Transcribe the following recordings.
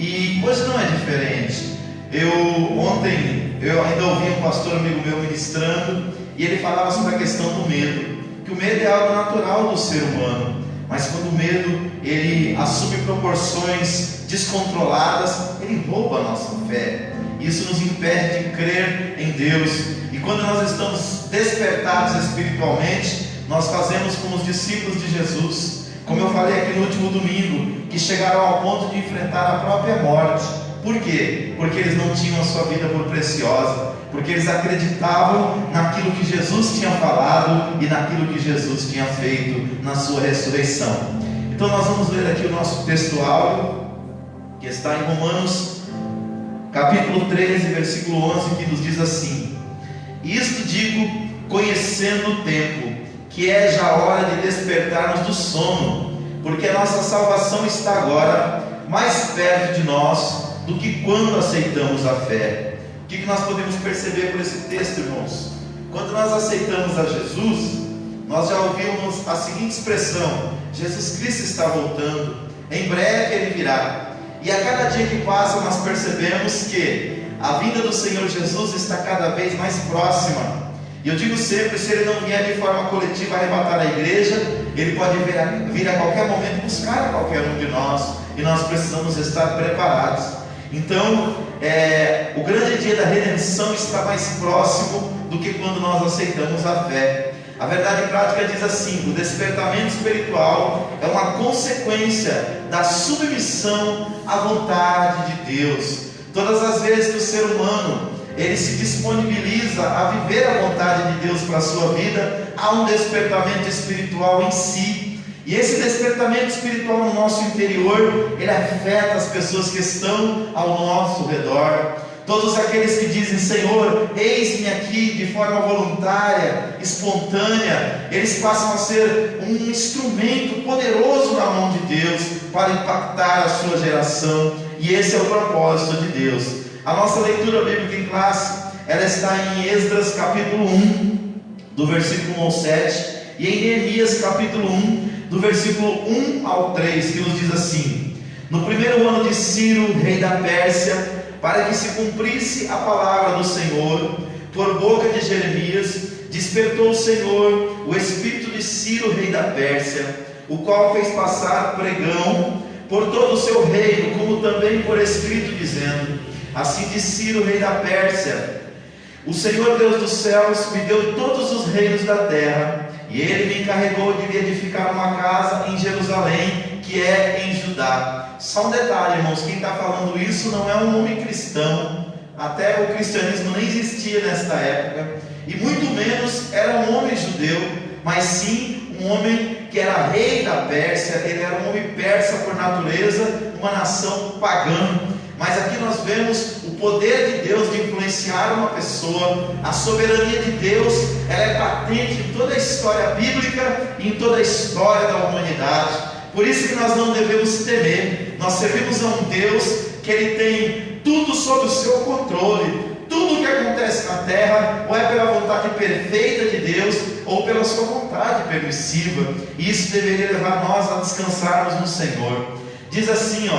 E hoje não é diferente. Ontem eu ainda ouvi um pastor amigo meu ministrando, e ele falava sobre a questão do medo, que o medo é algo natural do ser humano, mas quando o medo ele assume proporções descontroladas, ele rouba a nossa fé. Isso nos impede de crer em Deus. E quando nós estamos despertados espiritualmente, nós fazemos como os discípulos de Jesus, como eu falei aqui no último domingo, que chegaram ao ponto de enfrentar a própria morte. Por quê? Porque eles não tinham a sua vida por preciosa, porque eles acreditavam naquilo que Jesus tinha falado e naquilo que Jesus tinha feito na sua ressurreição. Então nós vamos ler aqui o nosso texto áureo, que está em Romanos capítulo 13, versículo 11, que nos diz assim: isto digo, conhecendo o tempo, que é já hora de despertarmos do sono, porque a nossa salvação está agora mais perto de nós do que quando aceitamos a fé. O que nós podemos perceber por esse texto, irmãos? Quando nós aceitamos a Jesus, nós já ouvimos a seguinte expressão: Jesus Cristo está voltando, em breve Ele virá. E a cada dia que passa nós percebemos que a vinda do Senhor Jesus está cada vez mais próxima. E eu digo sempre, se Ele não vier de forma coletiva arrebatar a igreja, Ele pode vir a qualquer momento buscar a qualquer um de nós, e nós precisamos estar preparados. Então, o grande dia da redenção está mais próximo do que quando nós aceitamos a fé. A verdade prática diz assim: o despertamento espiritual é uma consequência da submissão à vontade de Deus. Todas as vezes que o ser humano ele se disponibiliza a viver a vontade de Deus para a sua vida, há um despertamento espiritual em si. E esse despertamento espiritual no nosso interior, ele afeta as pessoas que estão ao nosso redor. Todos aqueles que dizem: Senhor, eis-me aqui, de forma voluntária, espontânea, eles passam a ser um instrumento poderoso na mão de Deus para impactar a sua geração. E esse é o propósito de Deus. A nossa leitura bíblica em classe, ela está em Esdras capítulo 1, do versículo 1 ao 7, e em Neemias capítulo 1, do versículo 1 ao 3, que nos diz assim: no primeiro ano de Ciro, rei da Pérsia, para que se cumprisse a palavra do Senhor, por boca de Jeremias, despertou o Senhor o espírito de Ciro, rei da Pérsia, o qual fez passar pregão por todo o seu reino, como também por escrito, dizendo: assim diz Ciro, rei da Pérsia: o Senhor Deus dos céus me deu todos os reinos da terra, e Ele me encarregou de lhe edificar uma casa em Jerusalém, que é em Judá. Só um detalhe, irmãos, quem está falando isso não é um homem cristão. Até o cristianismo nem existia nesta época, e muito menos era um homem judeu, mas sim um homem que era rei da Pérsia. Ele era um homem persa por natureza, uma nação pagã. Mas aqui nós vemos o poder de Deus de influenciar uma pessoa. A soberania de Deus, ela é patente em toda a história bíblica e em toda a história da humanidade. Por isso que nós não devemos temer. Nós servimos a um Deus que Ele tem tudo sob o seu controle. Tudo o que acontece na terra, ou é pela vontade perfeita de Deus, ou pela sua vontade permissiva. E isso deveria levar nós a descansarmos no Senhor. Diz assim,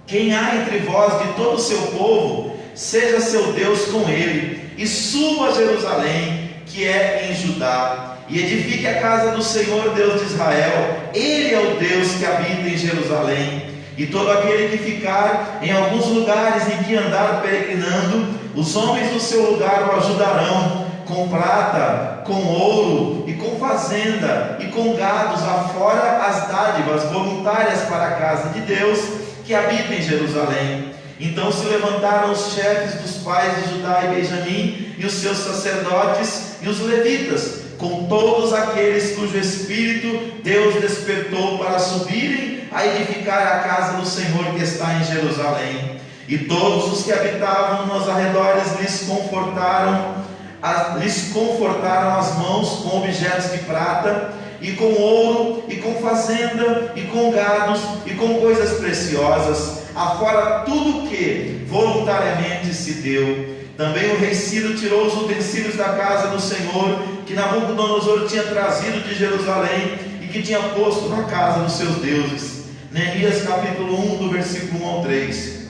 quem há entre vós de todo o seu povo, seja seu Deus com ele, e suba a Jerusalém, que é em Judá, e edifique a casa do Senhor Deus de Israel. Ele é o Deus que habita em Jerusalém. E todo aquele que ficar em alguns lugares em que andar peregrinando, os homens do seu lugar o ajudarão, com prata, com ouro e com fazenda e com gados, afora as dádivas voluntárias para a casa de Deus, que habita em Jerusalém. Então se levantaram os chefes dos pais de Judá e Benjamim, e os seus sacerdotes e os levitas, com todos aqueles cujo espírito Deus despertou para subirem a edificar a casa do Senhor que está em Jerusalém. E todos os que habitavam nos arredores lhes confortaram as mãos com objetos de prata, e com ouro, e com fazenda, e com gados, e com coisas preciosas, afora tudo que voluntariamente se deu. Também o rei Ciro tirou os utensílios da casa do Senhor, que Nabucodonosor tinha trazido de Jerusalém, e que tinha posto na casa dos seus deuses. Neemias capítulo 1, do versículo 1 ao 3.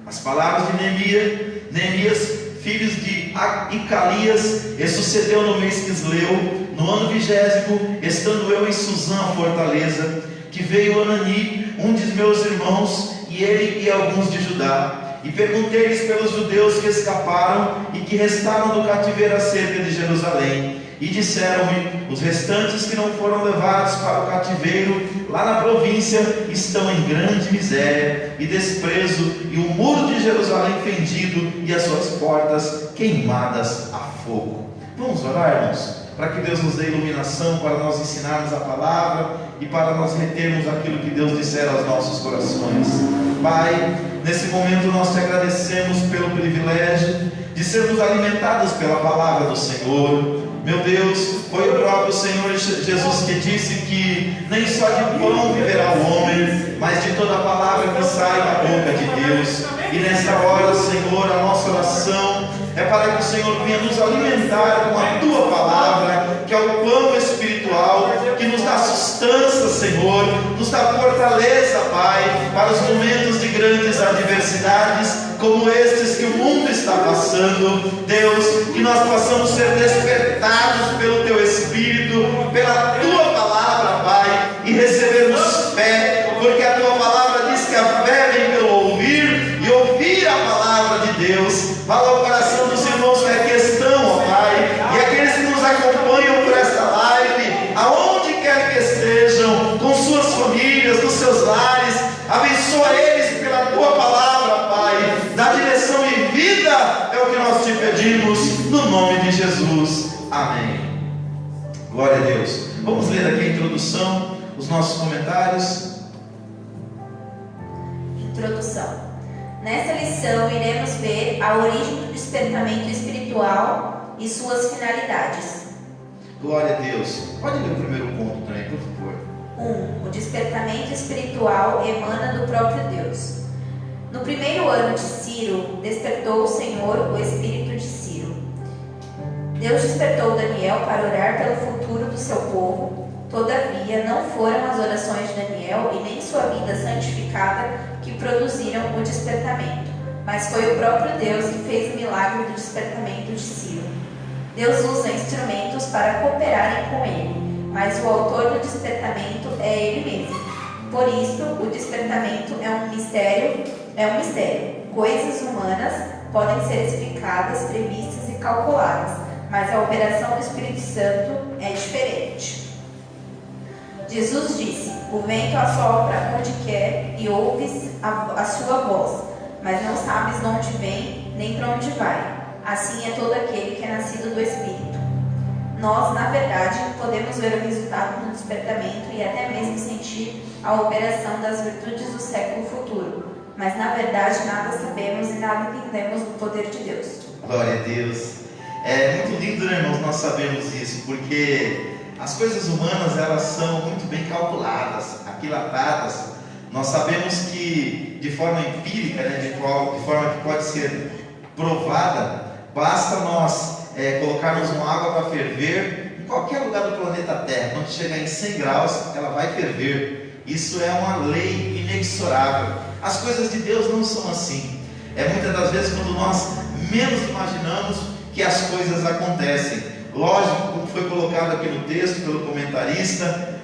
As palavras de Neemias, filhos de Icalias, e sucedeu no mês Quisleu, no ano 20º, estando eu em Suzã, fortaleza, que veio Anani, um dos meus irmãos, e ele e alguns de Judá, e perguntei-lhes pelos judeus que escaparam e que restaram do cativeiro acerca de Jerusalém, e disseram-me: os restantes que não foram levados para o cativeiro lá na província estão em grande miséria e desprezo, e o muro de Jerusalém fendido e as suas portas queimadas a fogo. Vamos orar, irmãos, para que Deus nos dê iluminação, para nós ensinarmos a palavra e para nós retermos aquilo que Deus disser aos nossos corações. Pai, nesse momento nós te agradecemos pelo privilégio de sermos alimentados pela palavra do Senhor. Meu Deus, foi o próprio Senhor Jesus que disse que nem só de pão viverá o homem, mas de toda a palavra que sai da boca de Deus. E nesta hora, Senhor, a nossa oração é para que o Senhor venha nos alimentar com a Tua palavra, que é o pão espiritual, que nos dá sustância, Senhor, nos dá fortaleza, Pai, para os momentos de grandes adversidades, como estes que o mundo está passando. Deus, que nós possamos ser despertados pelo Teu Espírito, pela Tua palavra, Pai, e recebermos fé, porque a Tua palavra diz que a fé vem pelo ouvir, e ouvir a palavra de Deus. Fala ao coração dos irmãos que aqui estão, ó Pai, e aqueles que nos acompanham por esta live, aonde quer que estejam, com suas famílias, nos seus lares, abençoa eles pela Tua palavra, Pai, dá direção e vida, é o que nós te pedimos, no nome de Jesus, amém. Glória a Deus. Vamos ler aqui a introdução, os nossos comentários. Introdução. Nessa lição iremos ver a origem do despertamento espiritual e suas finalidades. Glória a Deus. Pode ler o primeiro ponto também, por favor. 1. O despertamento espiritual emana do próprio Deus. No primeiro ano de Ciro, despertou o Senhor o espírito de Ciro. Deus despertou Daniel para orar pelo futuro do seu povo. Todavia, não foram as orações de Daniel e nem sua vida santificada que produziram o despertamento, mas foi o próprio Deus que fez o milagre do despertamento de Ciro. Deus usa instrumentos para cooperarem com ele, mas o autor do despertamento é ele mesmo. Por isso, o despertamento é um mistério. Coisas humanas podem ser explicadas, previstas e calculadas, mas a operação do Espírito Santo é diferente. Jesus disse: o vento assopra onde quer e ouves a sua voz, mas não sabes de onde vem nem para onde vai. Assim é todo aquele que é nascido do Espírito. Nós, na verdade, podemos ver o resultado do despertamento e até mesmo sentir a operação das virtudes do século futuro, mas na verdade nada sabemos e nada entendemos do poder de Deus. Glória a Deus. É muito lindo, né, irmãos, nós sabemos isso, porque as coisas humanas, elas são muito bem calculadas, aquilatadas. Nós sabemos que de forma empírica, né, de forma que pode ser provada, basta nós colocarmos uma água para ferver em qualquer lugar do planeta Terra. Quando chegar em 100 graus, ela vai ferver. Isso é uma lei inexorável. As coisas de Deus não são assim. Muitas das vezes quando nós menos imaginamos que as coisas acontecem. Lógico, como foi colocado aqui no texto pelo comentarista,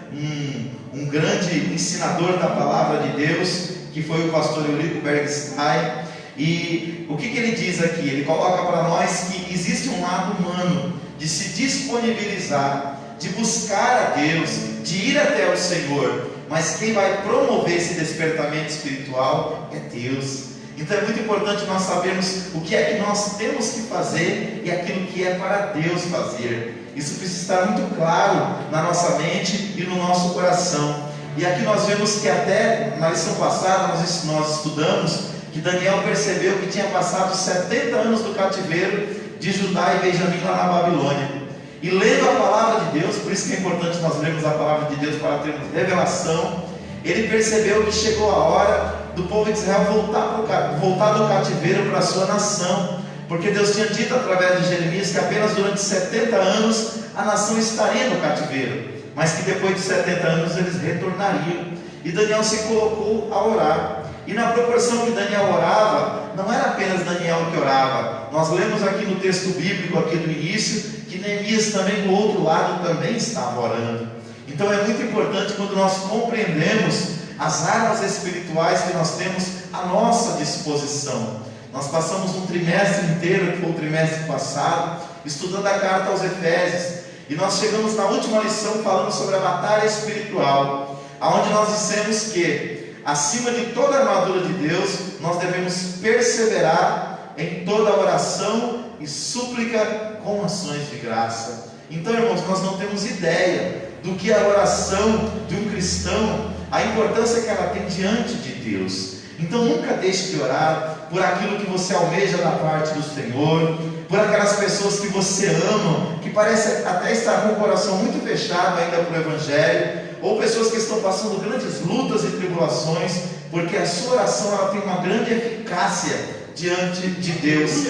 um grande ensinador da palavra de Deus, que foi o pastor Eurico Bergstein. E o que ele diz aqui? Ele coloca para nós que existe um lado humano de se disponibilizar, de buscar a Deus, de ir até o Senhor, mas quem vai promover esse despertamento espiritual é Deus. Então é muito importante nós sabermos o que é que nós temos que fazer e aquilo que é para Deus fazer. Isso precisa estar muito claro na nossa mente e no nosso coração. E aqui nós vemos que até na lição passada nós estudamos que Daniel percebeu que tinha passado 70 anos do cativeiro de Judá e Benjamim lá na Babilônia. E lendo a palavra de Deus, por isso que é importante nós lermos a palavra de Deus para termos revelação, ele percebeu que chegou a hora do povo de Israel voltar do cativeiro para a sua nação, porque Deus tinha dito através de Jeremias que apenas durante 70 anos a nação estaria no cativeiro, mas que depois de 70 anos eles retornariam. e Daniel se colocou a orar. E na proporção que Daniel orava, não era apenas Daniel que orava. Nós lemos aqui no texto bíblico, aqui do início, que Neemias também do outro lado também estava orando. Então é muito importante quando nós compreendemos as armas espirituais que nós temos à nossa disposição. Nós passamos um trimestre inteiro, que foi o trimestre passado, estudando a carta aos Efésios, e nós chegamos na última lição falando sobre a batalha espiritual, aonde nós dissemos que, acima de toda a armadura de Deus, nós devemos perseverar em toda oração e súplica com ações de graça. Então, irmãos, nós não temos ideia do que a oração de um cristão, a importância que ela tem diante de Deus. Então nunca deixe de orar por aquilo que você almeja da parte do Senhor, por aquelas pessoas que você ama, que parece até estar com o coração muito fechado ainda para o Evangelho, ou pessoas que estão passando grandes lutas e tribulações, porque a sua oração ela tem uma grande eficácia diante de Deus.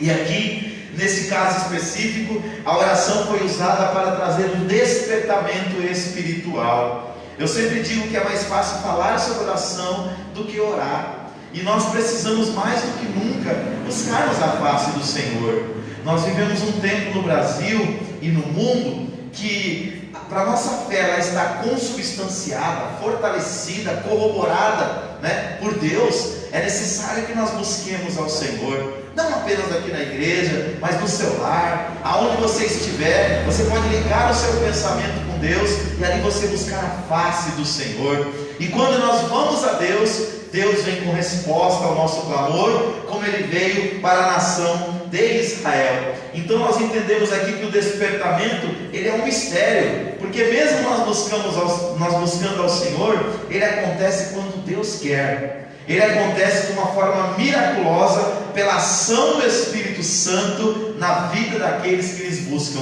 E aqui, nesse caso específico, a oração foi usada para trazer um despertamento espiritual. Eu sempre digo que é mais fácil falar sobre oração do que orar. E nós precisamos mais do que nunca buscarmos a face do Senhor. Nós vivemos um tempo no Brasil e no mundo que para a nossa fé ela está consubstanciada, fortalecida, corroborada, por Deus. É necessário que nós busquemos ao Senhor, não apenas aqui na igreja, mas no seu lar, aonde você estiver. Você pode ligar o seu pensamento com Deus e ali você buscar a face do Senhor. E quando nós vamos a Deus, Deus vem com resposta ao nosso clamor, como Ele veio para a nação de Israel. Então nós entendemos aqui que o despertamento, ele é um mistério, porque mesmo nós buscando ao Senhor, ele acontece quando Deus quer. Ele acontece de uma forma miraculosa pela ação do Espírito Santo na vida daqueles que eles buscam.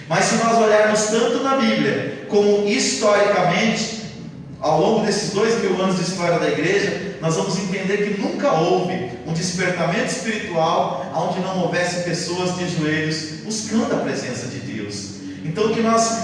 Mas se nós olharmos tanto na Bíblia como historicamente, ao longo desses 2000 anos de história da igreja, nós vamos entender que nunca houve um despertamento espiritual onde não houvesse pessoas de joelhos buscando a presença de Deus. Então que nós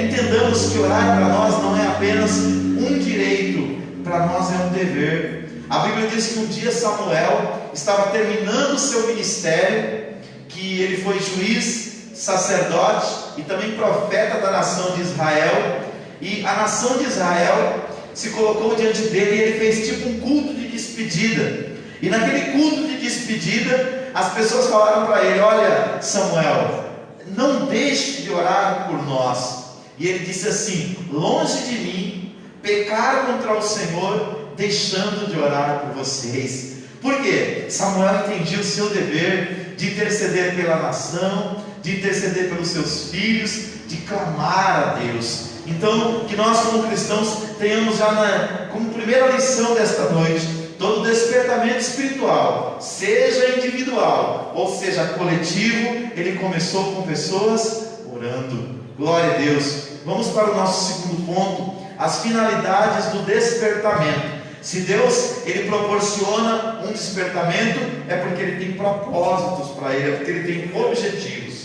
entendamos que orar para nós não é apenas um direito, para nós é um dever. A Bíblia diz que um dia Samuel estava terminando o seu ministério, que ele foi juiz, sacerdote e também profeta da nação de Israel, e a nação de Israel se colocou diante dele e ele fez tipo um culto de despedida. E naquele culto de despedida, as pessoas falaram para ele: olha, Samuel, não deixe de orar por nós. E ele disse assim: longe de mim pecar contra o Senhor, deixando de orar por vocês. Por quê? Samuel entendia o seu dever de interceder pela nação, de interceder pelos seus filhos, de clamar a Deus. Então, que nós como cristãos tenhamos já como primeira lição desta noite, todo despertamento espiritual, seja individual ou seja coletivo, ele começou com pessoas orando. Glória a Deus. Vamos para o nosso segundo ponto, as finalidades do despertamento. Se Deus ele proporciona um despertamento, é porque Ele tem propósitos para ele, é porque Ele tem objetivos.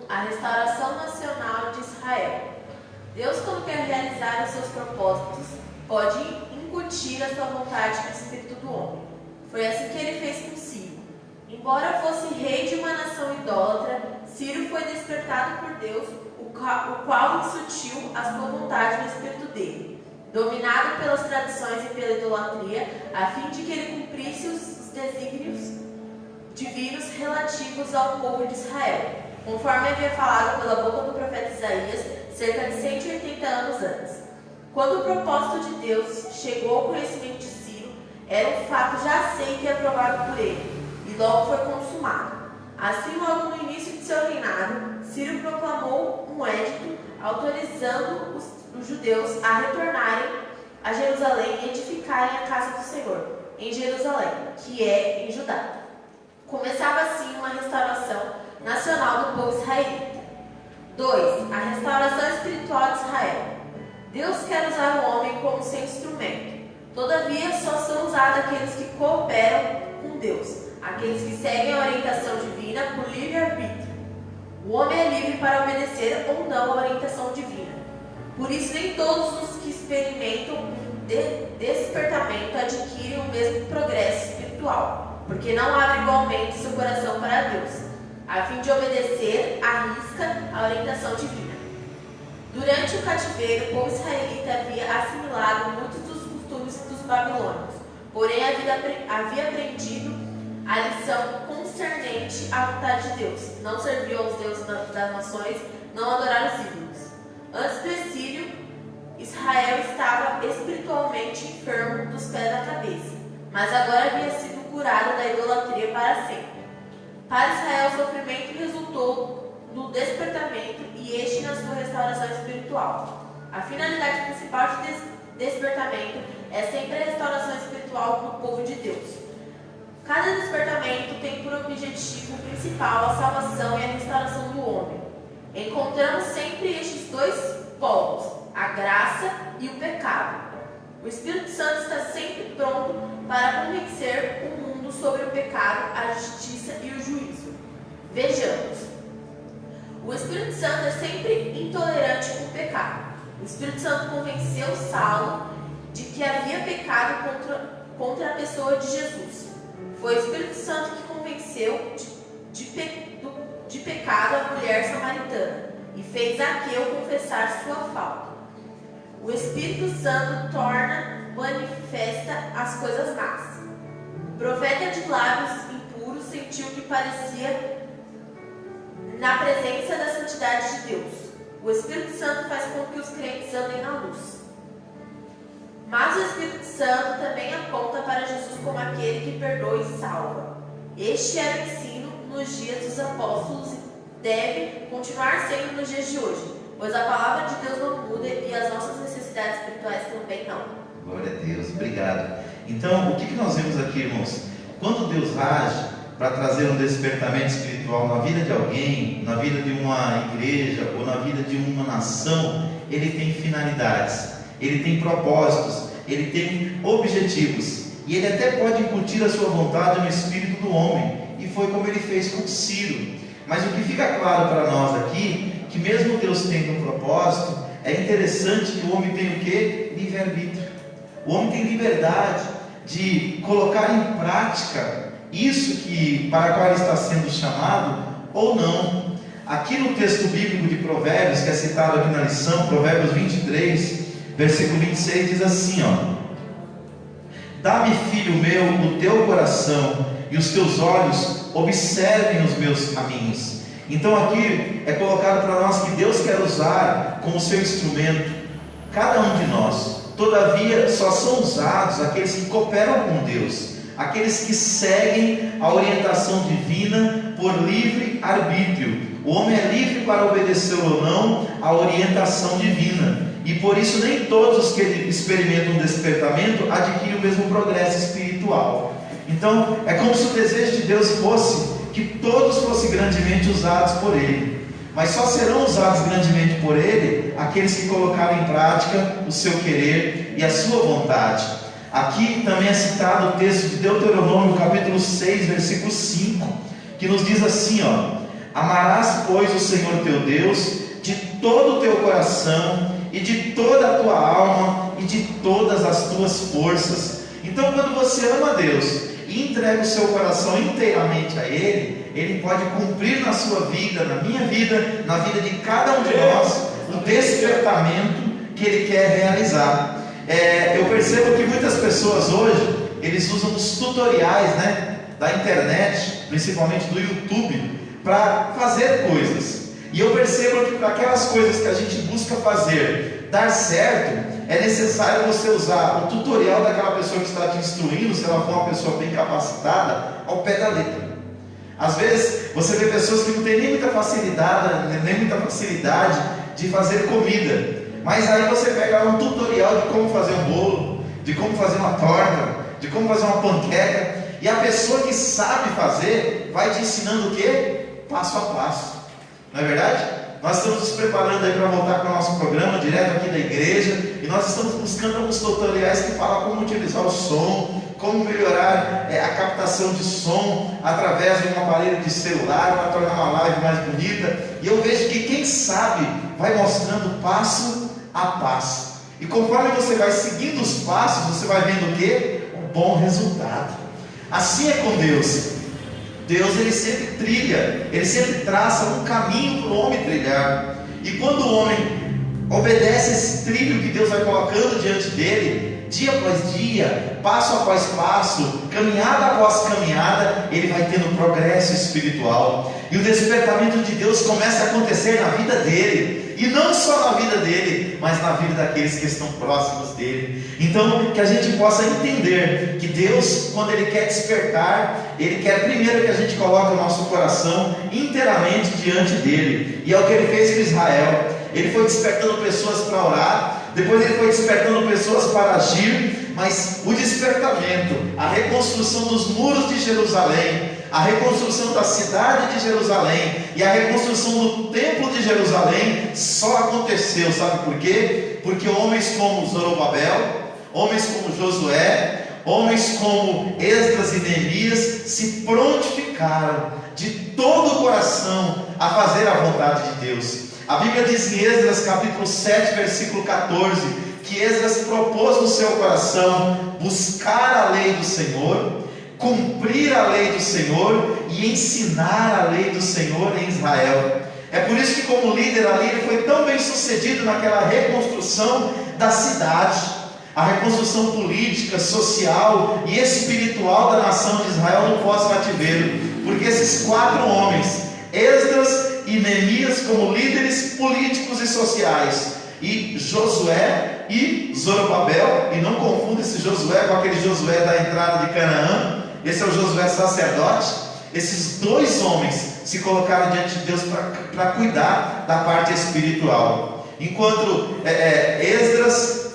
A restauração nacional de Israel. Deus, quando quer realizar os seus propósitos, pode incutir a sua vontade no espírito do homem. Foi assim que Ele fez com Ciro. Embora fosse rei de uma nação idólatra, Ciro foi despertado por Deus, o qual incutiu a sua vontade no espírito dele, dominado pelas tradições e pela idolatria, a fim de que ele cumprisse os desígnios divinos relativos ao povo de Israel, conforme havia falado pela boca do profeta Isaías, cerca de 180 anos antes. Quando o propósito de Deus chegou ao conhecimento de Ciro, era um fato já aceito e aprovado por ele, e logo foi consumado. Assim, logo no início de seu reinado, Ciro proclamou um edito autorizando os judeus a retornarem a Jerusalém e edificarem a casa do Senhor em Jerusalém, que é em Judá. Começava assim uma restauração nacional do povo israelita. 2. A restauração espiritual de Israel. Deus quer usar o homem como seu instrumento. Todavia, só são usados aqueles que cooperam com Deus, aqueles que seguem a orientação divina por livre-arbítrio. O homem é livre para obedecer ou não a orientação divina. Por isso, nem todos os que experimentam um despertamento adquirem o mesmo progresso espiritual, porque não abre igualmente seu coração para Deus, a fim de obedecer à risca a orientação divina. Durante o cativeiro, o povo israelita havia assimilado muitos dos costumes dos babilônios, porém havia aprendido a lição concernente à vontade de Deus. Não serviu aos deuses das nações, não adorar os ídolos. Antes do exílio, Israel estava espiritualmente enfermo dos pés à cabeça, mas agora havia sido curado da idolatria para sempre. Para Israel, o sofrimento resultou no despertamento e este na sua restauração espiritual. A finalidade principal de despertamento é sempre a restauração espiritual do povo de Deus. Cada despertamento tem por objetivo principal a salvação e a restauração do homem. Encontramos sempre estes dois polos, a graça e o pecado. O Espírito Santo está sempre pronto para convencer o mundo sobre o pecado, a justiça e o juízo. Vejamos. O Espírito Santo é sempre intolerante com o pecado. O Espírito Santo convenceu Saulo de que havia pecado contra a pessoa de Jesus. Foi o Espírito Santo que convenceu de pecado a mulher samaritana e fez Zaqueu confessar sua falta. O Espírito Santo torna manifesta as coisas más. O profeta de lábios impuros sentiu que parecia na presença da santidade de Deus. O Espírito Santo faz com que os crentes andem na luz. Mas o Espírito Santo também aponta para Jesus como aquele que perdoa e salva. Este era o ensino nos dias dos apóstolos e deve continuar sendo nos dias de hoje, pois a palavra de Deus não muda e as nossas necessidades espirituais também não. Glória a Deus, obrigado. Então, o que nós vemos aqui, irmãos? Quando Deus age para trazer um despertamento espiritual na vida de alguém, na vida de uma igreja ou na vida de uma nação, Ele tem finalidades, Ele tem propósitos, Ele tem objetivos, e Ele até pode incutir a sua vontade no espírito do homem, e foi como Ele fez com Ciro. Mas o que fica claro para nós aqui, que mesmo Deus tendo um propósito, é interessante que o homem tem o quê? Livre-arbítrio. O homem tem liberdade de colocar em prática isso para qual ele está sendo chamado ou não. Aqui no texto bíblico de Provérbios, que é citado aqui na lição, Provérbios 23, versículo 26, diz assim, dá-me, filho meu, o teu coração, e os teus olhos observem os meus caminhos. Então aqui é colocado para nós que Deus quer usar como seu instrumento cada um de nós. Todavia só são usados aqueles que cooperam com Deus, aqueles que seguem a orientação divina por livre arbítrio. O homem é livre para obedecer ou não à orientação divina, e por isso nem todos os que experimentam um despertamento adquirem o mesmo progresso espiritual. Então é como se o desejo de Deus fosse que todos fossem grandemente usados por Ele, mas só serão usados grandemente por Ele aqueles que colocarem em prática o seu querer e a sua vontade. Aqui também é citado o texto de Deuteronômio, capítulo 6, versículo 5, que nos diz assim, amarás, pois, o Senhor teu Deus de todo o teu coração e de toda a tua alma e de todas as tuas forças. Então, quando você ama a Deus e entrega o seu coração inteiramente a Ele, Ele pode cumprir na sua vida, na minha vida, na vida de cada um de nós, o despertamento que Ele quer realizar. Eu percebo que muitas pessoas hoje, eles usam os tutoriais, da internet, principalmente do YouTube, para fazer coisas. E eu percebo que para aquelas coisas que a gente busca fazer dar certo, é necessário você usar o tutorial daquela pessoa que está te instruindo, se ela for uma pessoa bem capacitada, ao pé da letra. Às vezes você vê pessoas que não têm nem muita facilidade de fazer comida, mas aí você pega um tutorial de como fazer um bolo, de como fazer uma torta, de como fazer uma panqueca, e a pessoa que sabe fazer vai te ensinando o quê? Passo a passo. Não é verdade? Nós estamos nos preparando aí para voltar para o nosso programa direto aqui da igreja, e nós estamos buscando alguns tutoriais que falam como utilizar o som, como melhorar a captação de som através de um aparelho de celular para tornar uma live mais bonita. E eu vejo que quem sabe vai mostrando passo a paz. E conforme você vai seguindo os passos, você vai vendo o quê? Um bom resultado. Assim é com Deus. Deus, ele sempre trilha, ele sempre traça um caminho para o homem trilhar. E quando o homem obedece esse trilho que Deus vai colocando diante dele, dia após dia, passo após passo, caminhada após caminhada, ele vai tendo progresso espiritual. E o despertamento de Deus começa a acontecer na vida dele. E não só na vida dele, mas na vida daqueles que estão próximos dele. Então, que a gente possa entender que Deus, quando Ele quer despertar, Ele quer primeiro que a gente coloque o nosso coração inteiramente diante dele. E é o que Ele fez com Israel. Ele foi despertando pessoas para orar, depois Ele foi despertando pessoas para agir, mas o despertamento, a reconstrução dos muros de Jerusalém, a reconstrução da cidade de Jerusalém e a reconstrução do templo de Jerusalém só aconteceu, sabe por quê? Porque homens como Zorobabel, homens como Josué, homens como Esdras e Neemias se prontificaram de todo o coração a fazer a vontade de Deus. A Bíblia diz em Esdras capítulo 7, versículo 14, que Esdras propôs no seu coração buscar a lei do Senhor, cumprir a lei do Senhor e ensinar a lei do Senhor em Israel. É por isso que, como líder ali, ele foi tão bem sucedido naquela reconstrução da cidade, a reconstrução política, social e espiritual da nação de Israel no pós-cativeiro, porque esses 4 homens, Esdras e Neemias, como líderes políticos e sociais, e Josué e Zorobabel, e não confunda esse Josué com aquele Josué da entrada de Canaã, esse é o Josué sacerdote. Esses 2 homens se colocaram diante de Deus para cuidar da parte espiritual, enquanto Esdras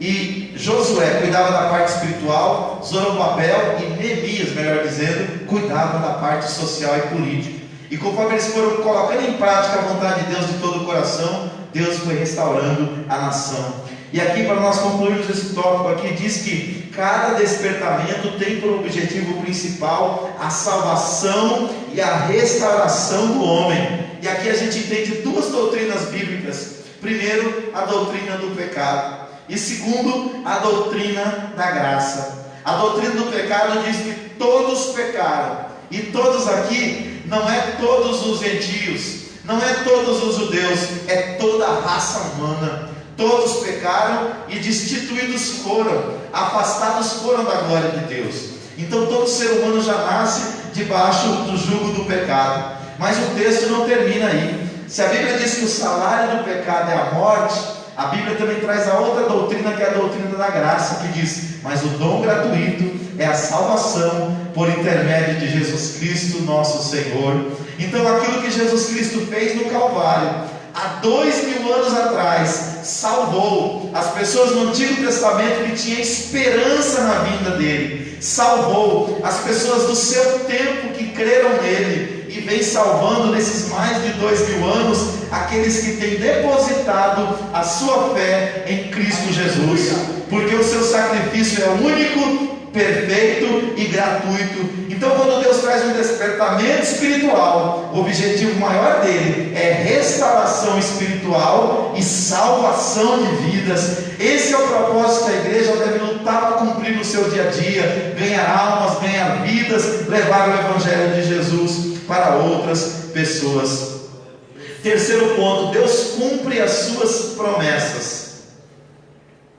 e Josué cuidavam da parte espiritual, Zorobabel e Neemias, melhor dizendo, cuidavam da parte social e política. E conforme eles foram colocando em prática a vontade de Deus de todo o coração, Deus foi restaurando a nação. E aqui, para nós concluirmos esse tópico aqui, diz que cada despertamento tem por objetivo principal a salvação e a restauração do homem. E aqui a gente entende 2 doutrinas bíblicas. Primeiro, a doutrina do pecado, e segundo, a doutrina da graça. A doutrina do pecado diz que todos pecaram, e todos aqui não é todos os gentios, não é todos os judeus, é toda a raça humana. Todos pecaram e destituídos foram, afastados foram da glória de Deus. Então todo ser humano já nasce debaixo do jugo do pecado. Mas o texto não termina aí. Se a Bíblia diz que o salário do pecado é a morte, a Bíblia também traz a outra doutrina, que é a doutrina da graça, que diz: mas o dom gratuito é a salvação por intermédio de Jesus Cristo, nosso Senhor. Então aquilo que Jesus Cristo fez no Calvário, há 2000 anos atrás, salvou as pessoas no Antigo Testamento que tinham esperança na vinda dele, salvou as pessoas do seu tempo que creram nele, e vem salvando nesses mais de 2000 anos aqueles que têm depositado a sua fé em Cristo Jesus, porque o seu sacrifício é único, perfeito e gratuito. Então, quando Deus traz um despertamento espiritual, o objetivo maior dele é restauração espiritual e salvação de vidas. Esse é o propósito que a igreja deve lutar para cumprir no seu dia a dia: ganhar almas, ganhar vidas, levar o evangelho de Jesus para outras pessoas. Terceiro ponto: Deus cumpre as suas promessas.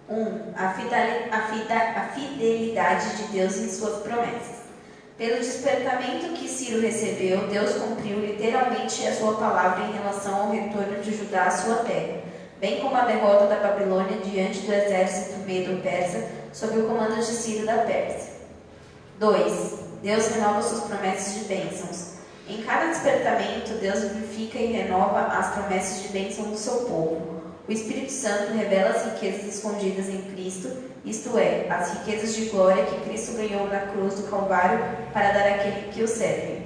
1. A fidelidade de Deus em suas promessas. Pelo despertamento que Ciro recebeu, Deus cumpriu literalmente a sua palavra em relação ao retorno de Judá à sua terra, bem como a derrota da Babilônia diante do exército medo-persa, sob o comando de Ciro da Pérsia. 2. Deus renova suas promessas de bênçãos. Em cada despertamento, Deus vivifica e renova as promessas de bênção do seu povo. O Espírito Santo revela as riquezas escondidas em Cristo, isto é, as riquezas de glória que Cristo ganhou na cruz do Calvário para dar àquele que o serve.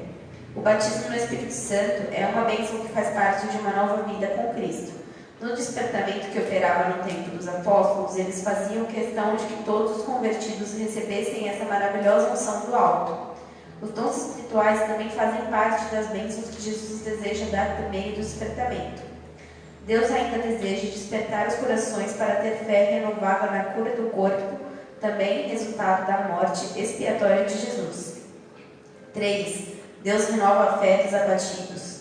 O batismo no Espírito Santo é uma bênção que faz parte de uma nova vida com Cristo. No despertamento que operava no tempo dos apóstolos, eles faziam questão de que todos os convertidos recebessem essa maravilhosa unção do alto. Os dons espirituais também fazem parte das bênçãos que Jesus deseja dar por meio do despertamento. Deus ainda deseja despertar os corações para ter fé renovada na cura do corpo, também resultado da morte expiatória de Jesus. 3. Deus renova a fé dos abatidos.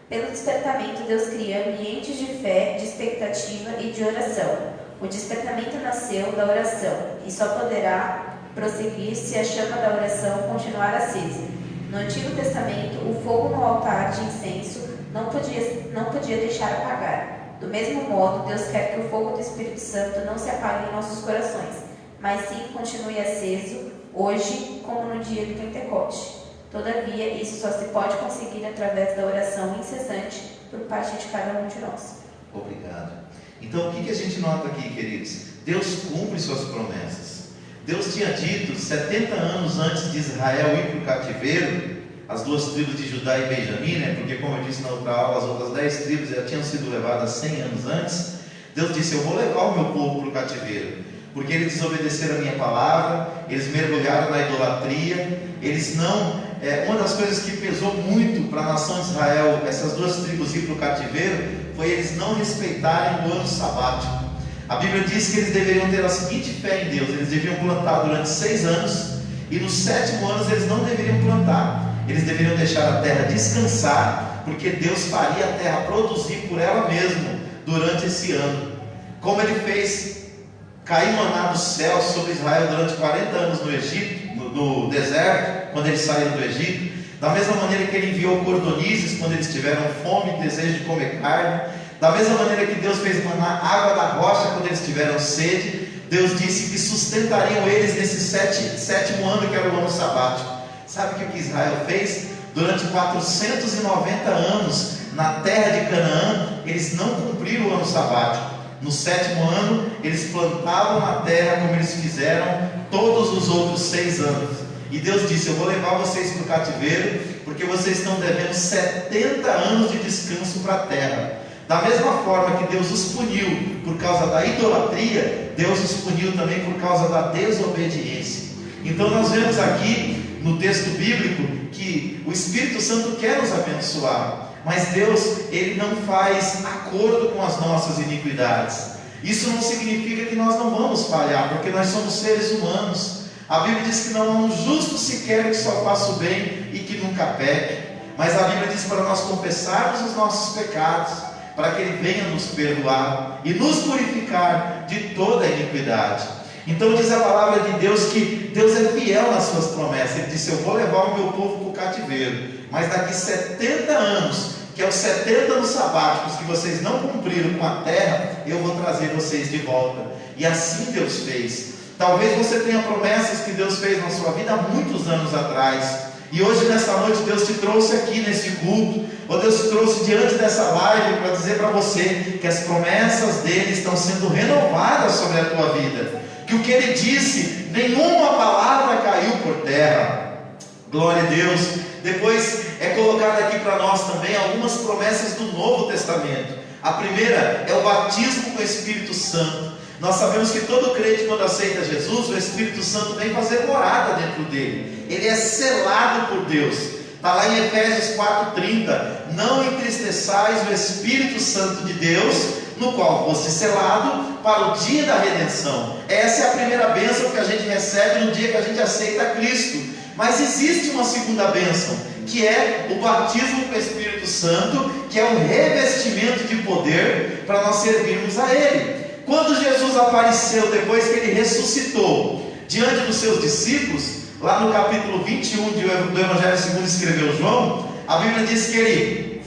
Pelo despertamento, Deus cria ambientes de fé, de expectativa e de oração. O despertamento nasceu da oração e só poderá prosseguir se a chama da oração continuar acesa. No Antigo Testamento, o fogo no altar de incenso não podia deixar apagar. Do mesmo modo, Deus quer que o fogo do Espírito Santo não se apague em nossos corações, mas sim continue aceso, hoje como no dia do Pentecoste. Todavia, isso só se pode conseguir através da oração incessante por parte de cada um de nós. Obrigado. Então, o que a gente nota aqui, queridos? Deus cumpre suas promessas. Deus tinha dito, 70 anos antes de Israel ir para o cativeiro, as duas tribos de Judá e Benjamim, né? Porque como eu disse na outra aula, as outras 10 tribos já tinham sido levadas 100 anos antes. Deus disse, eu vou levar o meu povo para o cativeiro, porque eles desobedeceram a minha palavra, eles mergulharam na idolatria, eles não... uma das coisas que pesou muito para a nação de Israel, essas duas tribos ir para o cativeiro, foi eles não respeitarem o ano sabático. A Bíblia diz que eles deveriam ter a seguinte fé em Deus: eles deveriam plantar durante 6 anos, e no 7º ano eles não deveriam plantar, eles deveriam deixar a terra descansar, porque Deus faria a terra produzir por ela mesma durante esse ano. Como ele fez cair maná do céu sobre Israel durante 40 anos no Egito, no deserto, quando eles saíram do Egito, da mesma maneira que ele enviou cordonizes quando eles tiveram fome e desejo de comer carne, da mesma maneira que Deus fez manar água da rocha quando eles tiveram sede, Deus disse que sustentariam eles nesse 7º ano, que era o ano sabático. Sabe o que Israel fez? Durante 490 anos na terra de Canaã, eles não cumpriram o ano sabático. No 7º ano, eles plantavam na terra como eles fizeram todos os outros 6 anos. E Deus disse, eu vou levar vocês para o cativeiro, porque vocês estão devendo 70 anos de descanso para a terra. Da mesma forma que Deus os puniu por causa da idolatria, Deus os puniu também por causa da desobediência. Então nós vemos aqui no texto bíblico que o Espírito Santo quer nos abençoar, mas Deus, Ele não faz acordo com as nossas iniquidades. Isso não significa que nós não vamos falhar, porque nós somos seres humanos. A Bíblia diz que não há um justo sequer que só faça o bem e que nunca peque. Mas a Bíblia diz para nós confessarmos os nossos pecados, para que Ele venha nos perdoar e nos purificar de toda a iniquidade. Então diz a palavra de Deus que Deus é fiel nas suas promessas. Ele disse, eu vou levar o meu povo para o cativeiro, mas daqui 70 anos, que é os 70 anos sabáticos que vocês não cumpriram com a terra, eu vou trazer vocês de volta. E assim Deus fez. Talvez você tenha promessas que Deus fez na sua vida há muitos anos atrás, e hoje nessa noite Deus te trouxe aqui nesse culto, ou Deus te trouxe diante dessa live para dizer para você que as promessas dele estão sendo renovadas sobre a tua vida, que o que ele disse, nenhuma palavra caiu por terra. Glória a Deus. Depois é colocado aqui para nós também algumas promessas do Novo Testamento. A primeira é o batismo com o Espírito Santo. Nós sabemos que todo crente, quando aceita Jesus, o Espírito Santo vem fazer morada dentro dele. Ele é selado por Deus. Está lá em Efésios 4:30. Não entristeçais o Espírito Santo de Deus, no qual fosse selado para o dia da redenção. Essa é a primeira bênção que a gente recebe no dia que a gente aceita Cristo. Mas existe uma segunda bênção, que é o batismo com o Espírito Santo, que é um revestimento de poder para nós servirmos a Ele. Quando Jesus apareceu, depois que Ele ressuscitou, diante dos seus discípulos, lá no capítulo 21 do Evangelho segundo escreveu João, a Bíblia diz que Ele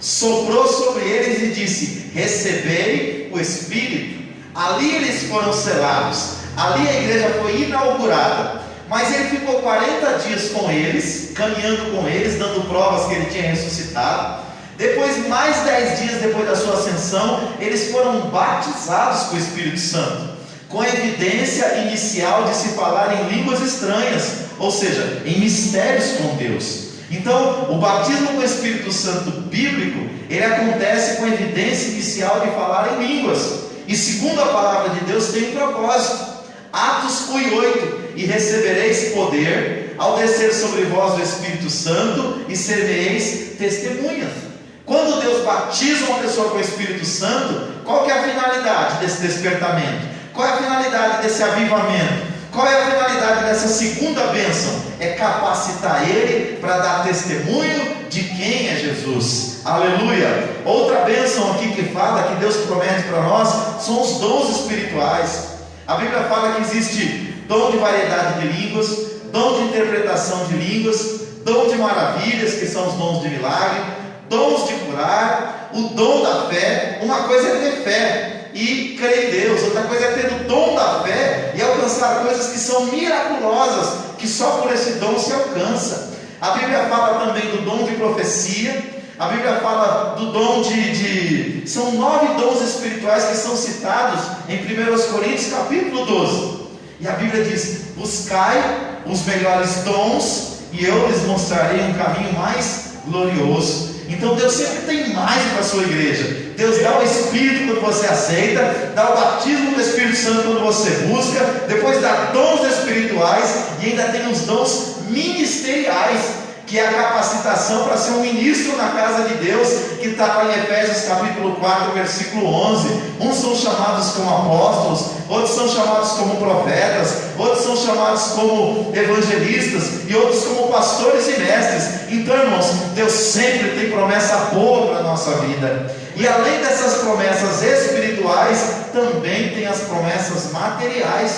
soprou sobre eles e disse, recebei o Espírito. Ali eles foram selados, ali a igreja foi inaugurada. Mas ele ficou 40 dias com eles, caminhando com eles, dando provas que ele tinha ressuscitado. Depois, mais 10 dias depois da sua ascensão, eles foram batizados com o Espírito Santo, com a evidência inicial de se falar em línguas estranhas, ou seja, em mistérios com Deus. Então, o batismo com o Espírito Santo bíblico, ele acontece com a evidência inicial de falar em línguas. E segundo a palavra de Deus, tem um propósito. Atos 1:8, e recebereis poder ao descer sobre vós o Espírito Santo, e sereis testemunhas. Quando Deus batiza uma pessoa com o Espírito Santo, qual que é a finalidade desse despertamento? Qual é a finalidade desse avivamento? Qual é a finalidade dessa segunda bênção? É capacitar ele para dar testemunho de quem é Jesus. Aleluia! Outra bênção aqui que fala, que Deus promete para nós, são os dons espirituais. A Bíblia fala que existe dom de variedade de línguas, dom de interpretação de línguas, dom de maravilhas, que são os dons de milagre, dons de curar, o dom da fé. Uma coisa é ter fé e crer em Deus, outra coisa é ter o dom da fé e alcançar coisas que são miraculosas, que só por esse dom se alcança. A Bíblia fala também do dom de profecia, a Bíblia fala do dom são 9 dons espirituais que são citados em 1 Coríntios capítulo 12, e a Bíblia diz: buscai os melhores dons e eu lhes mostrarei um caminho mais glorioso. Então Deus sempre tem mais para a sua igreja. Deus dá o Espírito quando você aceita, dá o batismo do Espírito Santo quando você busca, depois dá dons espirituais e ainda tem os dons ministeriais, que é a capacitação para ser um ministro na casa de Deus, que está lá em Efésios capítulo 4, versículo 11. Uns são chamados como apóstolos, outros são chamados como profetas, outros são chamados como evangelistas e outros como pastores e mestres. Então, irmãos, Deus sempre tem promessa boa para a nossa vida. E além dessas promessas espirituais, também tem as promessas materiais,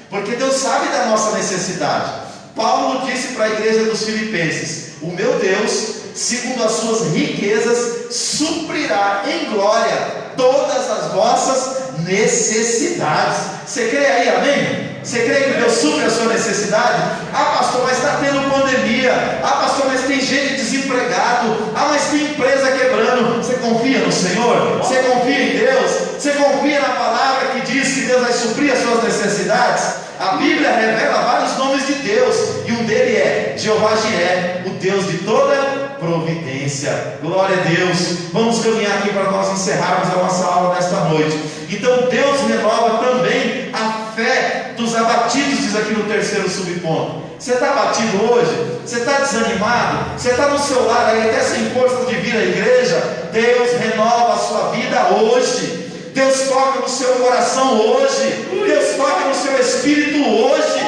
porque Deus sabe da nossa necessidade. Paulo disse para a igreja dos Filipenses: o meu Deus, segundo as suas riquezas, suprirá em glória todas as vossas necessidades. Você crê aí, amém? Você crê que Deus supre a sua necessidade? Ah, pastor, mas está tendo pandemia. Ah, pastor, mas tem gente desempregado. Ah, mas tem empresa quebrando. Você confia no Senhor? Você confia em Deus? Você confia na palavra que diz que Deus vai suprir as suas necessidades? A Bíblia revela vários nomes de Deus, e um deles é Jeová Jiré, o Deus de toda providência. Glória a Deus. Vamos caminhar aqui para nós encerrarmos a nossa aula nesta noite. Então Deus renova também a fé dos abatidos, diz aqui no terceiro subponto. Você está abatido hoje? Você está desanimado? Você está no seu lar aí até sem força de vir à igreja? Deus renova a sua vida hoje. Deus toca no seu coração hoje. Deus toca no seu espírito hoje.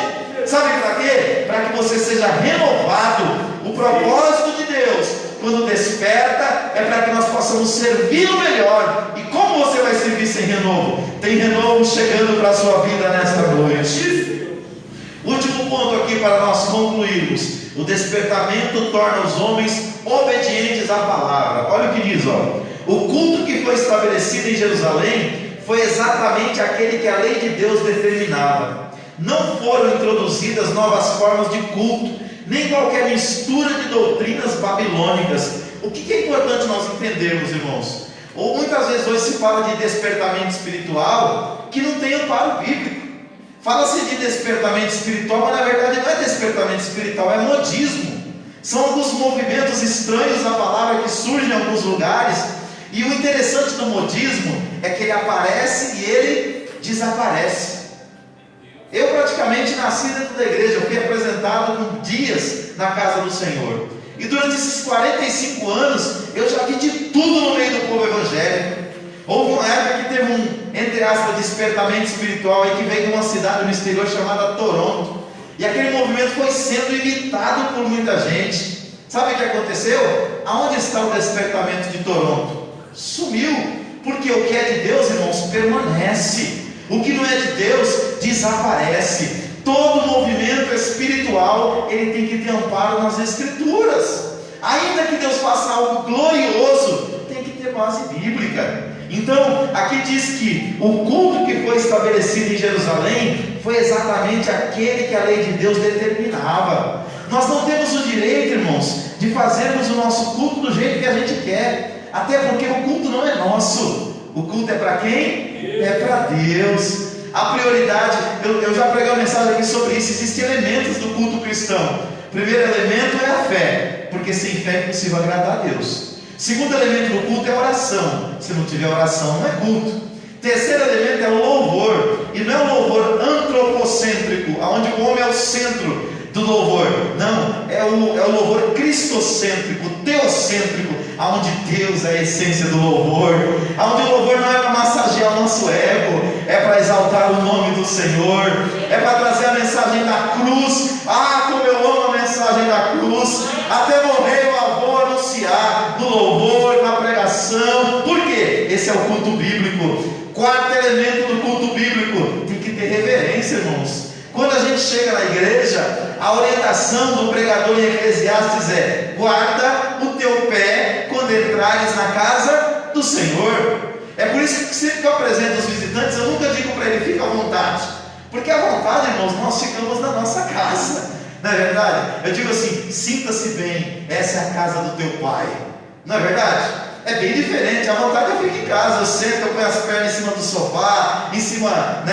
Sabe para quê? Para que você seja renovado. O propósito de Deus, quando desperta, é para que nós possamos servir o melhor. E como você vai servir sem renovo? Tem renovo chegando para a sua vida nesta noite. Último ponto aqui para nós concluirmos: o despertamento torna os homens obedientes à palavra. Olha o que diz, ó. O culto que foi estabelecido em Jerusalém foi exatamente aquele que a lei de Deus determinava. Não foram introduzidas novas formas de culto, nem qualquer mistura de doutrinas babilônicas. O que é importante nós entendermos, irmãos? Ou muitas vezes hoje se fala de despertamento espiritual que não tem amparo bíblico. Fala-se de despertamento espiritual, mas na verdade não é despertamento espiritual, é modismo. São alguns movimentos estranhos na palavra que surgem em alguns lugares. E o interessante do modismo é que ele aparece e ele desaparece. Eu praticamente nasci dentro da igreja, eu fui apresentado com dias na casa do Senhor. E durante esses 45 anos, eu já vi de tudo no meio do povo evangélico. Houve uma época que teve entre aspas, despertamento espiritual aí, que veio de uma cidade no exterior chamada Toronto. E aquele movimento foi sendo imitado por muita gente. Sabe o que aconteceu? Aonde está o despertamento de Toronto? Sumiu, porque o que é de Deus, irmãos, permanece. O que não é de Deus, desaparece. Todo movimento espiritual, ele tem que ter amparo nas Escrituras. Ainda que Deus faça algo glorioso, tem que ter base bíblica. Então, aqui diz que o culto que foi estabelecido em Jerusalém foi exatamente aquele que a lei de Deus determinava. Nós não temos o direito, irmãos, de fazermos o nosso culto do jeito que a gente quer, até porque o culto não é nosso. O culto é para quem? É para Deus. A prioridade, eu já preguei uma mensagem aqui sobre isso. Existem elementos do culto cristão. O primeiro elemento é a fé, porque sem fé é impossível agradar a Deus. Segundo elemento do culto é a oração. Se não tiver oração, não é culto. Terceiro elemento é o louvor. E não é o louvor antropocêntrico, onde o homem é o centro do louvor. Não, é o louvor cristocêntrico, teocêntrico, aonde Deus é a essência do louvor, aonde o louvor não é para massagear o nosso ego, é para exaltar o nome do Senhor, é para trazer a mensagem da cruz. Ah, como eu amo a mensagem da cruz, até morrer eu vou anunciar no louvor, na pregação. Por quê? Esse é o culto bíblico. Quarto elemento do culto bíblico: tem que ter reverência, irmãos. Quando a gente chega na igreja, a orientação do pregador em Eclesiastes é: guarda o teu pé quando entrares na casa do Senhor. É por isso que sempre que eu apresento os visitantes, eu nunca digo para ele: fica à vontade, porque à vontade, irmãos, nós ficamos na nossa casa, não é verdade? Eu digo assim: sinta-se bem, essa é a casa do teu pai, não é verdade? É bem diferente. À vontade eu fico em casa, eu sento, eu ponho as pernas em cima do sofá, em cima,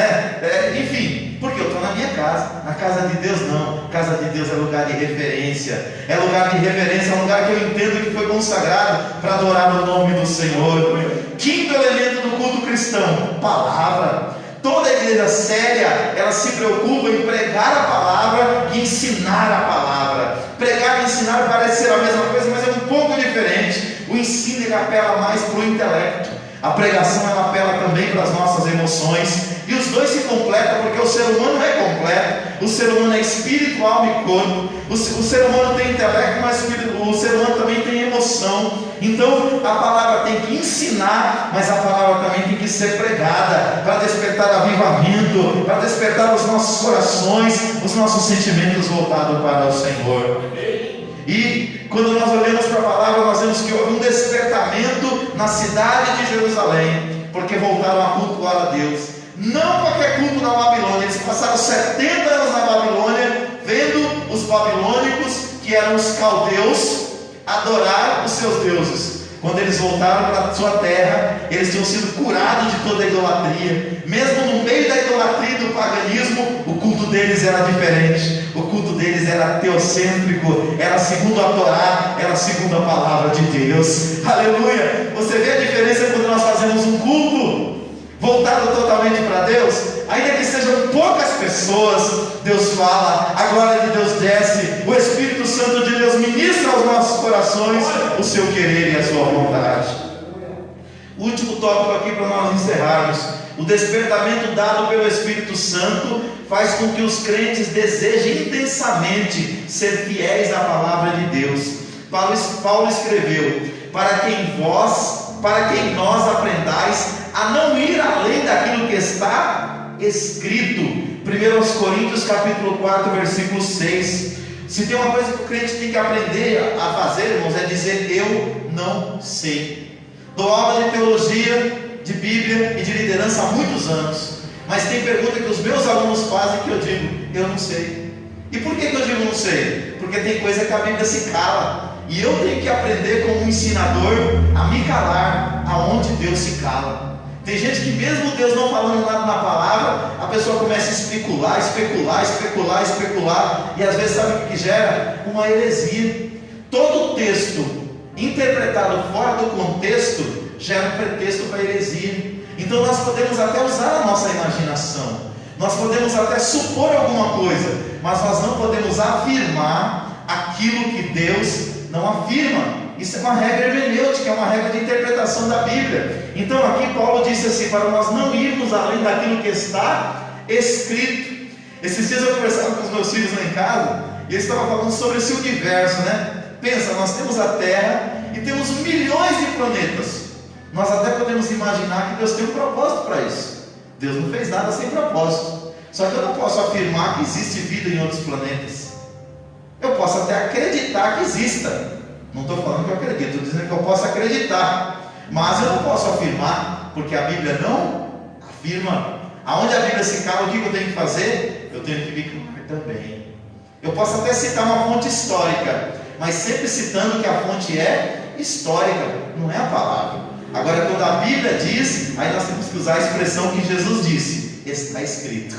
enfim, porque eu estou na minha casa. Na casa de Deus não. A casa de Deus é lugar de reverência, é lugar de reverência, é um lugar que eu entendo que foi consagrado para adorar o nome do Senhor. Quinto elemento do culto cristão: palavra. Toda igreja séria, ela se preocupa em pregar a palavra e ensinar a palavra. Pregar e ensinar parece ser a mesma coisa, mas é um pouco diferente. O ensino, ele apela mais para o intelecto, a pregação, ela apela também para as nossas emoções, e os dois se completam, porque o ser humano é completo. O ser humano é espírito, alma e corpo. O ser humano tem intelecto, mas o ser humano também tem emoção. Então a palavra tem que ensinar, mas a palavra também tem que ser pregada, para despertar avivamento, para despertar os nossos corações, os nossos sentimentos voltados para o Senhor. E quando nós olhamos para a palavra, nós vemos que houve um despertamento na cidade de Jerusalém, porque voltaram a cultuar a Deus. Não qualquer culto na Babilônia. Eles passaram 70 anos na Babilônia, vendo os babilônicos, que eram os caldeus, adorar os seus deuses. Quando eles voltaram para a sua terra, eles tinham sido curados de toda a idolatria. Mesmo no meio da idolatria e do paganismo, o culto deles era diferente. O culto deles era teocêntrico, era segundo a Torá, era segundo a palavra de Deus. Aleluia! Você vê a diferença quando nós fazemos um culto voltado totalmente para Deus? Ainda que sejam poucas pessoas, Deus fala, a glória de Deus desce, o Espírito Santo de Deus ministra aos nossos corações o seu querer e a sua vontade. O último tópico aqui para nós encerrarmos: o despertamento dado pelo Espírito Santo faz com que os crentes desejem intensamente ser fiéis à palavra de Deus. Paulo escreveu: para quem nós aprendais a não ir além daquilo que está escrito. 1 Coríntios capítulo 4, versículo 6. Se tem uma coisa que o crente tem que aprender a fazer, irmãos, é dizer: eu não sei. Dou aula de teologia, de Bíblia e de liderança há muitos anos, mas tem pergunta que os meus alunos fazem que eu digo: eu não sei. E por que eu digo não sei? Porque tem coisa que a Bíblia se cala, e eu tenho que aprender como ensinador a me calar aonde Deus se cala. Tem gente que mesmo Deus não falando nada na palavra, a pessoa começa a especular, e às vezes sabe o que gera? Uma heresia. Todo texto interpretado fora do contexto gera um pretexto para heresia. Então nós podemos até usar a nossa imaginação, nós podemos até supor alguma coisa, mas nós não podemos afirmar aquilo que Deus não afirma. Isso é uma regra hermenêutica, é uma regra de interpretação da Bíblia. Então aqui Paulo disse assim: para nós não irmos além daquilo que está escrito. Esses dias eu conversava com os meus filhos lá em casa, e eles estavam falando sobre esse universo, né? Pensa, nós temos a Terra e temos milhões de planetas. Nós até podemos imaginar que Deus tem um propósito para isso. Deus não fez nada sem propósito. Só que eu não posso afirmar que existe vida em outros planetas. Eu posso até acreditar que exista. Não estou falando que eu acredito, estou dizendo que eu posso acreditar, mas eu não posso afirmar, porque a Bíblia não afirma. Aonde a Bíblia se cala, o que eu tenho que fazer? Eu tenho que me calar também. Eu posso até citar uma fonte histórica, mas sempre citando que a fonte é histórica, não é a palavra. Agora, quando a Bíblia diz, aí nós temos que usar a expressão que Jesus disse: está escrito.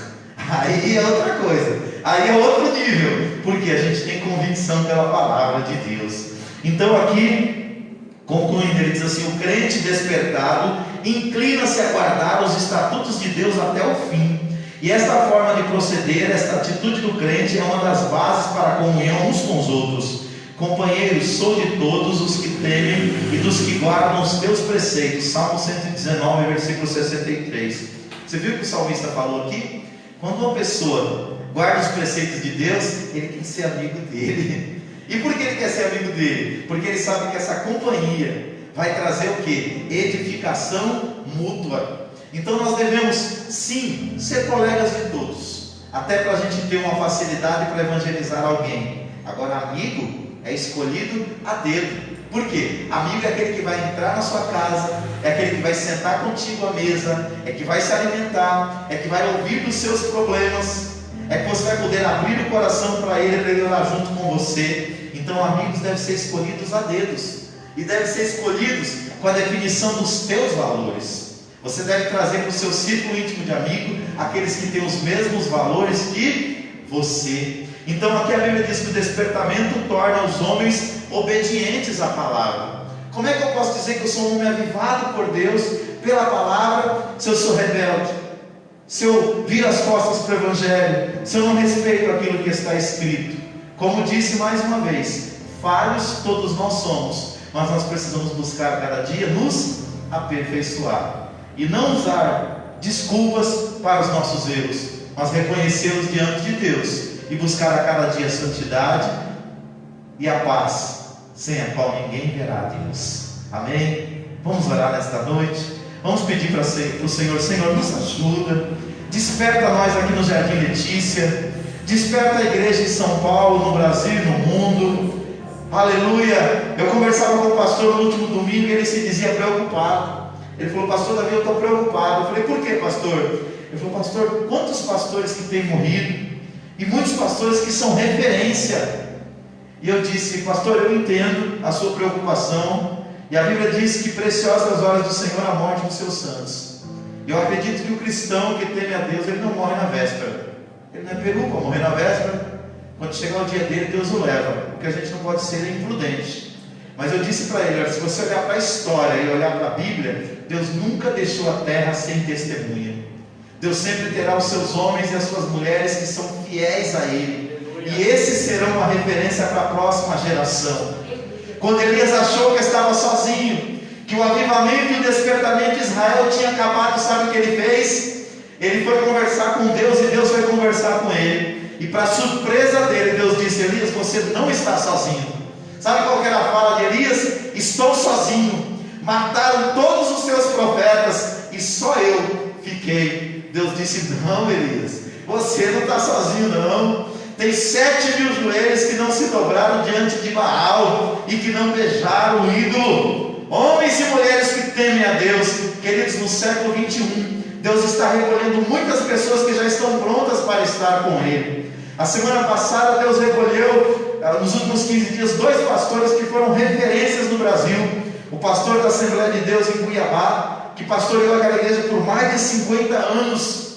Aí é outra coisa, aí é outro nível, porque a gente tem convicção pela palavra de Deus. Então aqui, concluindo, ele diz assim: o crente despertado inclina-se a guardar os estatutos de Deus até o fim. E esta forma de proceder, esta atitude do crente é uma das bases para a comunhão uns com os outros. Companheiro, sou de todos os que temem e dos que guardam os teus preceitos. Salmo 119, versículo 63. Você viu o que o salmista falou aqui? Quando uma pessoa guarda os preceitos de Deus, ele quer ser amigo dele. E por que ele quer ser amigo dele? Porque ele sabe que essa companhia vai trazer o que? Edificação mútua. Então nós devemos sim ser colegas de todos, até para a gente ter uma facilidade para evangelizar alguém. Agora, amigo é escolhido a dedo. Por quê? Amigo é aquele que vai entrar na sua casa, é aquele que vai sentar contigo à mesa, é que vai se alimentar, é que vai ouvir dos seus problemas, é que você vai poder abrir o coração para ele orar junto com você. Então, amigos devem ser escolhidos a dedos, e devem ser escolhidos com a definição dos teus valores. Você deve trazer para o seu círculo íntimo de amigo aqueles que têm os mesmos valores que você. Então aqui a Bíblia diz que o despertamento torna os homens obedientes à palavra. Como é que eu posso dizer que eu sou um homem avivado por Deus pela palavra, se eu sou rebelde, se eu viro as costas para o Evangelho, se eu não respeito aquilo que está escrito? Como disse mais uma vez, falhos todos nós somos, mas nós precisamos buscar cada dia nos aperfeiçoar e não usar desculpas para os nossos erros, mas reconhecê-los diante de Deus e buscar a cada dia a santidade e a paz, sem a qual ninguém verá Deus. Amém? Vamos orar nesta noite. Vamos pedir para o Senhor: Senhor, nos ajuda, desperta nós aqui no Jardim Letícia, desperta a igreja em São Paulo, no Brasil e no mundo. Aleluia. Eu conversava com o pastor no último domingo e ele se dizia preocupado. Ele falou: pastor Davi, eu estou preocupado. Eu falei: por que, pastor? Ele falou: pastor, quantos pastores que têm morrido, e muitos pastores que são referência. E eu disse: pastor, eu entendo a sua preocupação, e a Bíblia diz que preciosas horas do Senhor a morte dos seus santos. Eu acredito que o cristão que teme a Deus, ele não morre na véspera. Ele não é peru para morrer na véspera. Quando chegar o dia dele, Deus o leva, porque a gente não pode ser imprudente. Mas eu disse para ele: olha, se você olhar para a história e olhar para a Bíblia, Deus nunca deixou a terra sem testemunha. Deus sempre terá os seus homens e as suas mulheres que são fiéis a Ele, e esses serão uma referência para a próxima geração. Quando Elias achou que estava sozinho, que o avivamento e o despertamento de Israel tinha acabado, sabe o que ele fez? Ele foi conversar com Deus, e Deus foi conversar com ele, e para surpresa dele, Deus disse: Elias, você não está sozinho. Sabe qual que era a fala de Elias? Estou sozinho, mataram todos os seus profetas e só eu fiquei. Deus disse: não, Elias, você não está sozinho não. Tem 7.000 joelhos que não se dobraram diante de Baal e que não beijaram o ídolo. Homens e mulheres que temem a Deus. Queridos, no século 21 Deus está recolhendo muitas pessoas que já estão prontas para estar com Ele. A semana passada Deus recolheu, nos últimos 15 dias, 2 pastores que foram referências no Brasil. O pastor da Assembleia de Deus em Cuiabá, que pastoreou aquela igreja por mais de 50 anos,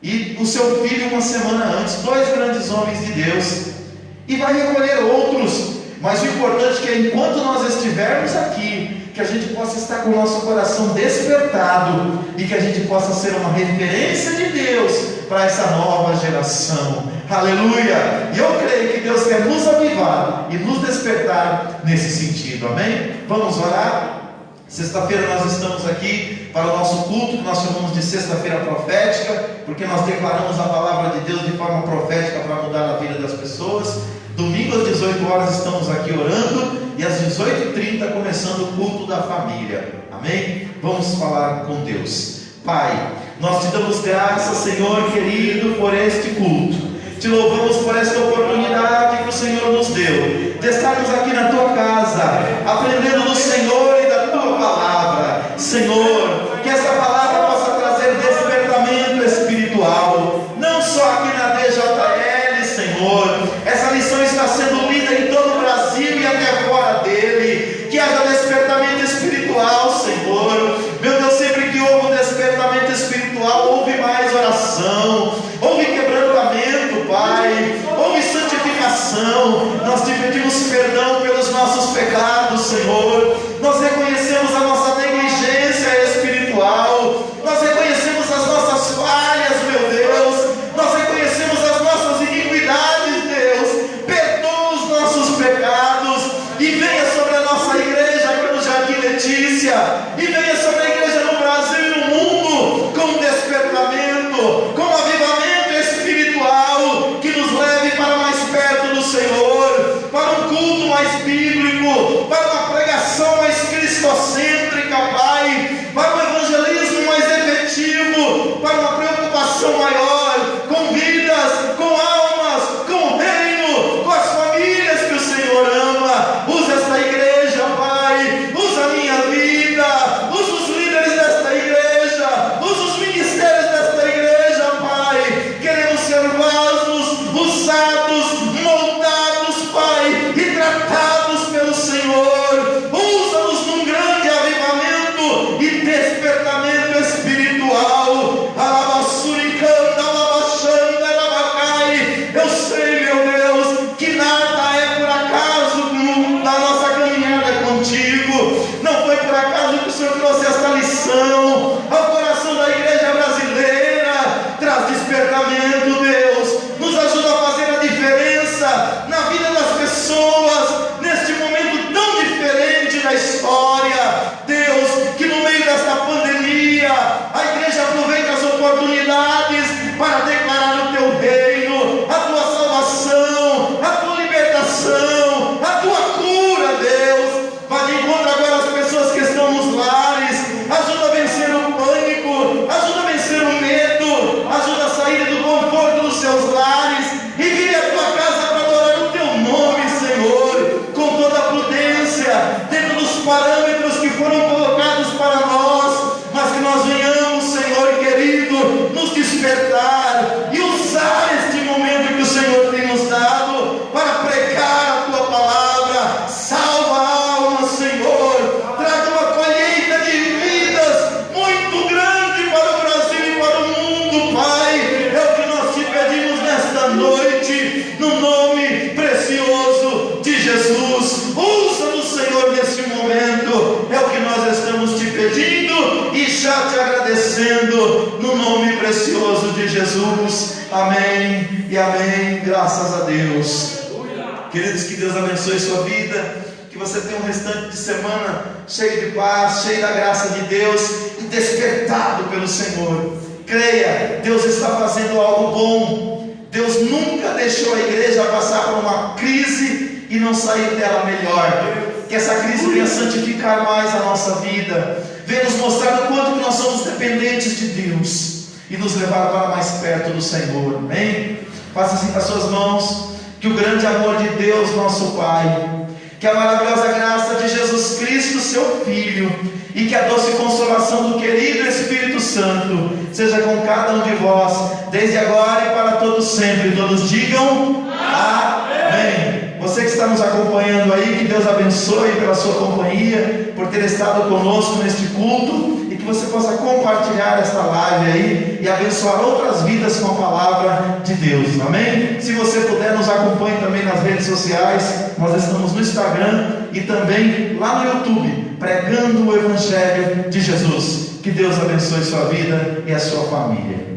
e o seu filho uma semana antes. 2 grandes homens de Deus. E vai recolher outros. Mas o importante é que enquanto nós estivermos aqui, que a gente possa estar com o nosso coração despertado, e que a gente possa ser uma referência de Deus para essa nova geração. Aleluia! E eu creio que Deus quer nos avivar e nos despertar nesse sentido. Amém? Vamos orar? Sexta-feira nós estamos aqui para o nosso culto, que nós chamamos de sexta-feira profética, porque nós declaramos a palavra de Deus de forma profética para mudar a vida das pessoas. Domingo às 18 horas estamos aqui orando, e às 18h30 começando o culto da família. Amém? Vamos falar com Deus. Pai, nós te damos graças, Senhor querido, por este culto. Te louvamos por esta oportunidade que o Senhor nos deu, de estarmos aqui na tua casa, aprendendo do Senhor e da tua palavra. Senhor, que essa palavra possa trazer despertamento espiritual, não só aqui na DJL, Senhor. Essa lição está sendo lida em todo o Brasil e até fora dele. Que haja despertamento espiritual, Senhor. Meu Deus, sempre que houve um despertamento espiritual, houve mais oração, houve quebrantamento, Pai, houve santificação. Nós te pedimos perdão pelos nossos pecados, Senhor. Nós reconhecemos a nossa negligência espiritual, nós reconhecemos as nossas falhas, meu Deus, nós reconhecemos as nossas iniquidades, Deus. Perdoa os nossos pecados. Amém e amém. Graças a Deus. Queridos, que Deus abençoe sua vida, que você tenha um restante de semana cheio de paz, cheio da graça de Deus e despertado pelo Senhor. Creia, Deus está fazendo algo bom. Deus nunca deixou a igreja passar por uma crise e não sair dela melhor. Que essa crise venha santificar mais a nossa vida, venha nos mostrar o quanto que nós somos dependentes de Deus e nos levar para mais perto do Senhor. Amém? Faça assim com as suas mãos. Que o grande amor de Deus, nosso Pai, que a maravilhosa graça de Jesus Cristo, seu Filho, e que a doce consolação do querido Espírito Santo seja com cada um de vós, desde agora e para todos sempre. Todos digam amém. Você que está nos acompanhando aí, que Deus abençoe pela sua companhia, por ter estado conosco neste culto, e que você possa compartilhar esta live aí e abençoar outras vidas com a palavra de Deus. Amém? Se você puder, nos acompanhe também nas redes sociais. Nós estamos no Instagram e também lá no YouTube, pregando o Evangelho de Jesus. Que Deus abençoe sua vida e a sua família.